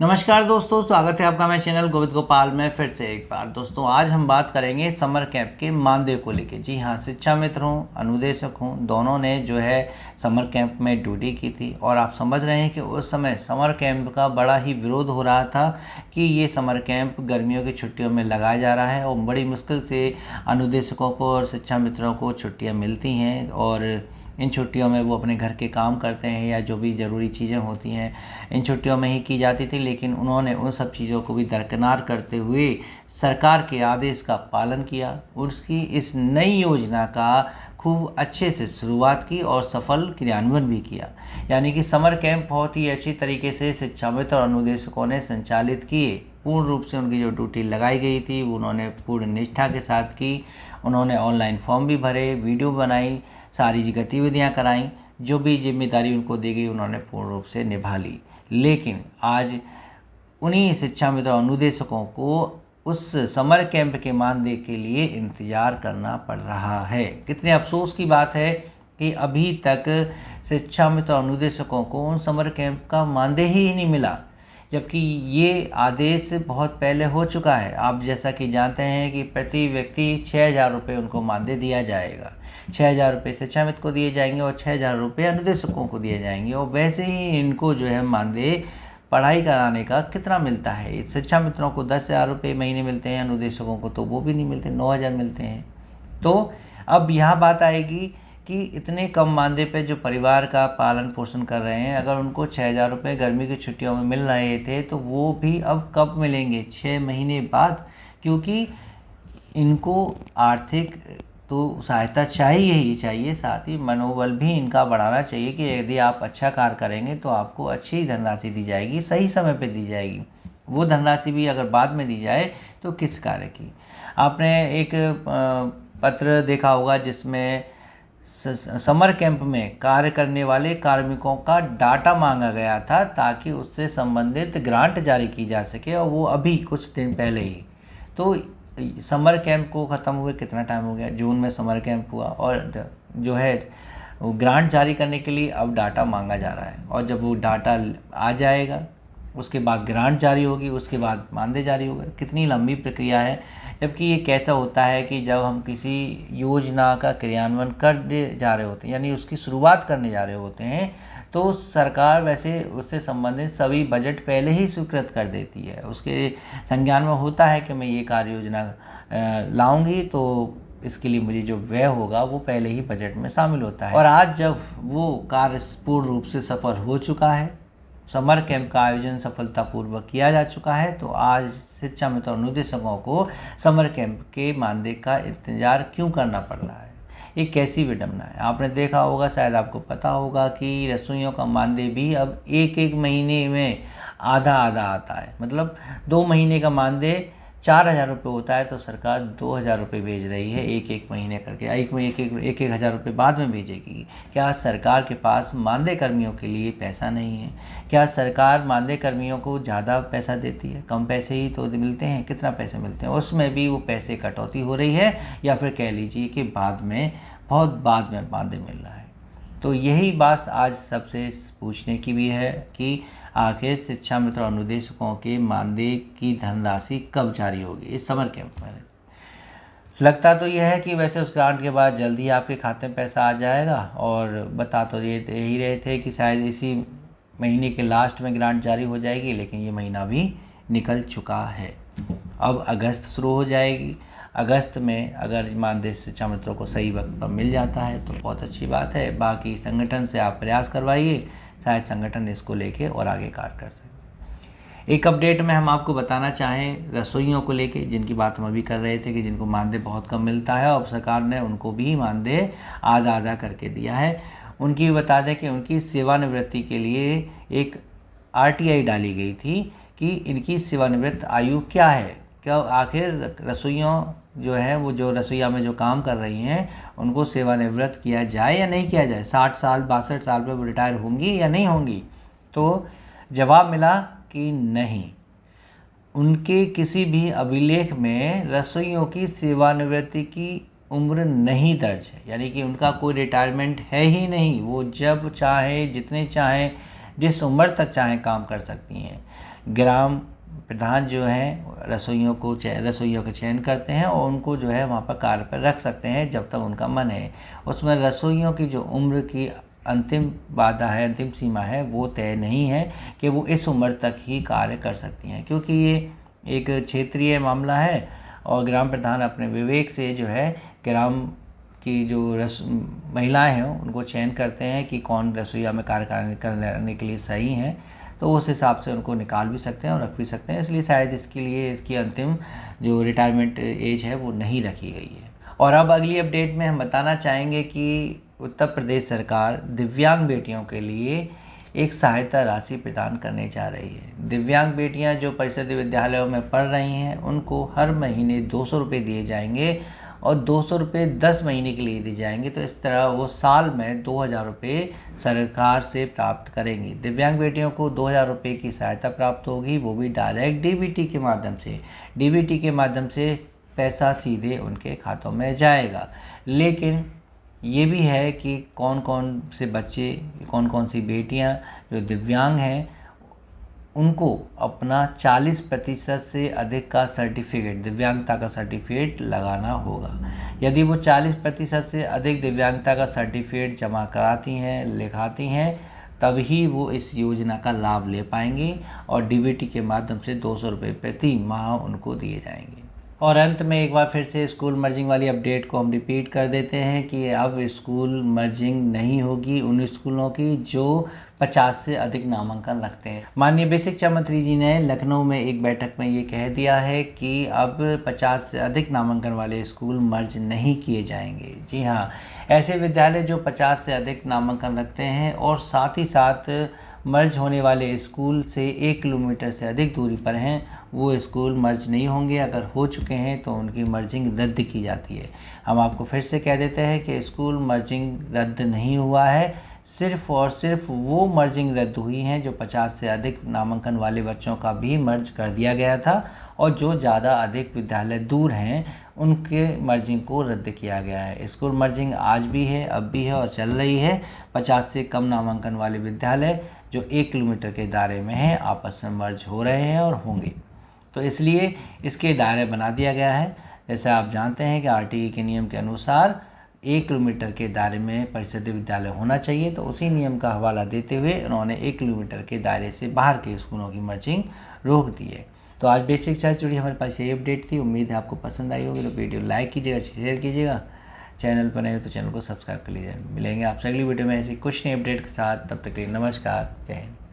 नमस्कार दोस्तों, स्वागत है आपका मेरे चैनल गोविंद गोपाल में फिर से एक बार। दोस्तों आज हम बात करेंगे समर कैंप के मानदेय को लेके। जी हाँ, शिक्षा मित्र हूँ, अनुदेशक हूँ, दोनों ने जो है समर कैंप में ड्यूटी की थी और आप समझ रहे हैं कि उस समय समर कैंप का बड़ा ही विरोध हो रहा था कि ये समर कैंप गर्मियों की छुट्टियों में लगाया जा रहा है और बड़ी मुश्किल से अनुदेशकों को और शिक्षा मित्रों को छुट्टियाँ मिलती हैं और इन छुट्टियों में वो अपने घर के काम करते हैं या जो भी ज़रूरी चीज़ें होती हैं इन छुट्टियों में ही की जाती थी। लेकिन उन्होंने उन सब चीज़ों को भी दरकिनार करते हुए सरकार के आदेश का पालन किया, उसकी इस नई योजना का खूब अच्छे से शुरुआत की और सफल क्रियान्वयन भी किया। यानी कि समर कैंप बहुत ही अच्छी तरीके से शिक्षा मित्र और अनुदेशकों ने संचालित किए। पूर्ण रूप से उनकी जो ड्यूटी लगाई गई थी वो उन्होंने पूर्ण निष्ठा के साथ की। उन्होंने ऑनलाइन फॉर्म भी भरे, वीडियो बनाई, सारी गतिविधियां कराईं, जो भी जिम्मेदारी उनको दी गई उन्होंने पूर्ण रूप से निभा ली। लेकिन आज उन्हीं शिक्षा मित्र और अनुदेशकों को उस समर कैंप के मानदेय के लिए इंतज़ार करना पड़ रहा है। कितने अफसोस की बात है कि अभी तक शिक्षा मित्र और अनुदेशकों को उन समर कैंप का मानदेय ही नहीं मिला, जबकि ये आदेश बहुत पहले हो चुका है। आप जैसा कि जानते हैं कि प्रति व्यक्ति 6,000 रुपये उनको मानदेय दिया जाएगा। 6,000 रुपये शिक्षा मित्र को दिए जाएंगे और 6,000 रुपये अनुदेशकों को दिए जाएंगे। और वैसे ही इनको जो है मानदेय पढ़ाई कराने का कितना मिलता है। शिक्षा मित्रों को 10,000 रुपये महीने मिलते हैं, अनुदेशकों को तो वो भी नहीं मिलते, 9,000 मिलते हैं। तो अब यहाँ बात आएगी कि इतने कम मानदेय पे जो परिवार का पालन पोषण कर रहे हैं, अगर उनको 6,000 रुपये गर्मी की छुट्टियों में मिल रहे थे तो वो भी अब कब मिलेंगे? 6 महीने बाद, क्योंकि इनको आर्थिक तो सहायता चाहिए ही चाहिए, साथ ही मनोबल भी इनका बढ़ाना चाहिए कि यदि आप अच्छा कार्य करेंगे तो आपको अच्छी धनराशि दी जाएगी, सही समय पे दी जाएगी। वो धनराशि भी अगर बाद में दी जाए तो किस कार्य की। आपने एक पत्र देखा होगा जिसमें समर कैंप में कार्य करने वाले कार्मिकों का डाटा मांगा गया था ताकि उससे संबंधित ग्रांट जारी की जा सके, और वो अभी कुछ दिन पहले ही। तो समर कैंप को ख़त्म हुए कितना टाइम हो गया? जून में समर कैंप हुआ और जो है वो ग्रांट जारी करने के लिए अब डाटा मांगा जा रहा है। और जब वो डाटा आ जाएगा उसके बाद ग्रांट जारी होगी, उसके बाद मानदेय जारी होगा। कितनी लंबी प्रक्रिया है। जबकि ये कैसा होता है कि जब हम किसी योजना का क्रियान्वयन करने जा रहे होते हैं, यानी उसकी शुरुआत करने जा रहे होते हैं, तो सरकार वैसे उससे संबंधित सभी बजट पहले ही स्वीकृत कर देती है। उसके संज्ञान में होता है कि मैं ये कार्य योजना लाऊंगी, तो इसके लिए मुझे जो व्यय होगा वो पहले ही बजट में शामिल होता है। और आज जब वो कार्य पूर्ण रूप से सफल हो चुका है, समर कैंप का आयोजन सफलतापूर्वक किया जा चुका है, तो आज शिक्षा मित्र और अनुदेशकों को समर कैंप के मानदेय का इंतजार क्यों करना पड़ रहा है? ये कैसी विडंबना है। आपने देखा होगा, शायद आपको पता होगा कि रसोइयों का मानदेय भी अब एक महीने में आधा आधा आता है। मतलब 2 महीने का मानदेय 4,000 रुपये होता है तो सरकार 2,000 रुपये भेज रही है एक महीने करके। एक हज़ार रुपये बाद में भेजेगी। क्या सरकार के पास मानदेय कर्मियों के लिए पैसा नहीं है? क्या सरकार मानदेय कर्मियों को ज़्यादा पैसा देती है? कम पैसे ही तो मिलते हैं। कितना पैसे मिलते हैं? उसमें भी वो पैसे कटौती हो रही है, या फिर कह लीजिए कि बाद में, बहुत बाद में मानदेय मिल रहा है। तो यही बात आज सबसे पूछने की भी है कि आखिर शिक्षा मित्र और अनुदेशकों के मानदेय की धनराशि कब जारी होगी इस समर कैंप में। लगता तो यह है कि वैसे उस ग्रांट के बाद जल्दी आपके खाते में पैसा आ जाएगा, और बता तो ये ही रहे थे कि शायद इसी महीने के लास्ट में ग्रांट जारी हो जाएगी, लेकिन ये महीना भी निकल चुका है। अब अगस्त शुरू हो जाएगी। अगस्त में अगर मानदेय शिक्षा मित्रों को सही वक्त पर मिल जाता है तो बहुत अच्छी बात है। बाकी संगठन से आप प्रयास करवाइए, शायद संगठन इसको लेके और आगे कार्य कर सके। एक अपडेट में हम आपको बताना चाहें रसोइयों को लेके, जिनकी बात हम अभी कर रहे थे कि जिनको मानदेय बहुत कम मिलता है, और सरकार ने उनको भी मानदेय आधा आधा करके दिया है। उनकी भी बता दें कि उनकी सेवानिवृत्ति के लिए एक RTI डाली गई थी कि इनकी सेवानिवृत्त आयु क्या है। क्या आखिर रसोइयों जो है, वो जो रसोईया में जो काम कर रही हैं, उनको सेवानिवृत्त किया जाए या नहीं किया जाए? 60 साल 62 साल पे वो रिटायर होंगी या नहीं होंगी? तो जवाब मिला कि नहीं। उनके किसी भी अभिलेख में रसोइयों की सेवानिवृत्ति की उम्र नहीं दर्ज है, यानी कि उनका कोई रिटायरमेंट है ही नहीं। वो जब चाहे, जितने चाहे, जिस उम्र तक चाहें काम कर सकती हैं। ग्राम प्रधान जो हैं रसोइयों का चयन करते हैं और उनको जो है वहाँ पर कार्य पर रख सकते हैं जब तक उनका मन है। उसमें रसोइयों की जो उम्र की अंतिम बाधा है, अंतिम सीमा है, वो तय नहीं है कि वो इस उम्र तक ही कार्य कर सकती हैं, क्योंकि ये एक क्षेत्रीय मामला है और ग्राम प्रधान अपने विवेक से जो है ग्राम की जो महिलाएं हैं उनको चयन करते हैं कि कौन रसोईया में कार्य करने के लिए सही हैं, तो उस हिसाब से उनको निकाल भी सकते हैं और रख भी सकते हैं। इसलिए शायद इसके लिए इसकी अंतिम जो रिटायरमेंट एज है वो नहीं रखी गई है। और अब अगली अपडेट में हम बताना चाहेंगे कि उत्तर प्रदेश सरकार दिव्यांग बेटियों के लिए एक सहायता राशि प्रदान करने जा रही है। दिव्यांग बेटियां जो परिषदीय विद्यालयों में पढ़ रही हैं उनको हर महीने 200 रुपये दिए जाएंगे और 200 रुपये 10 महीने के लिए दिए जाएंगे। तो इस तरह वो साल में 2000 रुपये सरकार से प्राप्त करेंगी। दिव्यांग बेटियों को 2000 रुपये की सहायता प्राप्त होगी, वो भी डायरेक्ट डीबीटी के माध्यम से। डीबीटी के माध्यम से पैसा सीधे उनके खातों में जाएगा। लेकिन ये भी है कि कौन कौन से बच्चे, कौन कौन सी बेटियां जो दिव्यांग हैं उनको अपना 40% से अधिक का सर्टिफिकेट, दिव्यांगता का सर्टिफिकेट लगाना होगा। यदि वो 40% से अधिक दिव्यांगता का सर्टिफिकेट जमा कराती हैं, लिखाती हैं, तभी वो इस योजना का लाभ ले पाएंगी और डीबीटी के माध्यम से 200 रुपये प्रति माह उनको दिए जाएंगे। और अंत में एक बार फिर से स्कूल मर्जिंग वाली अपडेट को हम रिपीट कर देते हैं कि अब स्कूल मर्जिंग नहीं होगी उन स्कूलों की जो 50 से अधिक नामांकन रखते हैं। माननीय बेसिक शिक्षा मंत्री जी ने लखनऊ में एक बैठक में ये कह दिया है कि अब 50 से अधिक नामांकन वाले स्कूल मर्ज नहीं किए जाएंगे। जी हाँ, ऐसे विद्यालय जो 50 से अधिक नामांकन रखते हैं और साथ ही साथ मर्ज होने वाले स्कूल से 1 किलोमीटर से अधिक दूरी पर हैं, वो स्कूल मर्ज नहीं होंगे। अगर हो चुके हैं तो उनकी मर्जिंग रद्द की जाती है। हम आपको फिर से कह देते हैं कि स्कूल मर्जिंग रद्द नहीं हुआ है, सिर्फ़ और सिर्फ वो मर्जिंग रद्द हुई हैं जो 50 से अधिक नामांकन वाले बच्चों का भी मर्ज कर दिया गया था और जो ज़्यादा अधिक विद्यालय दूर हैं उनके मर्जिंग को रद्द किया गया है। स्कूल मर्जिंग आज भी है, अब भी है और चल रही है। 50 से कम नामांकन वाले विद्यालय जो 1 किलोमीटर के दायरे में हैं आपस में मर्ज हो रहे हैं और होंगे, तो इसलिए इसके दायरे बना दिया गया है। जैसे आप जानते हैं कि आरटीई के नियम के अनुसार 1 किलोमीटर के दायरे में परिषदीय विद्यालय होना चाहिए, तो उसी नियम का हवाला देते हुए उन्होंने 1 किलोमीटर के दायरे से बाहर के स्कूलों की मर्जिंग रोक दी है। तो आज बेसिक शिक्षा से जुड़ी हमारे पास ये अपडेट थी। उम्मीद है आपको पसंद आई होगी। तो वीडियो लाइक कीजिएगा, शेयर कीजिएगा, चैनल पर नए हो तो चैनल को सब्सक्राइब कर लीजिए। मिलेंगे आपसे अगली वीडियो में ऐसी कुछ नई अपडेट के साथ। तब तक के लिए नमस्कार, जय हिंद।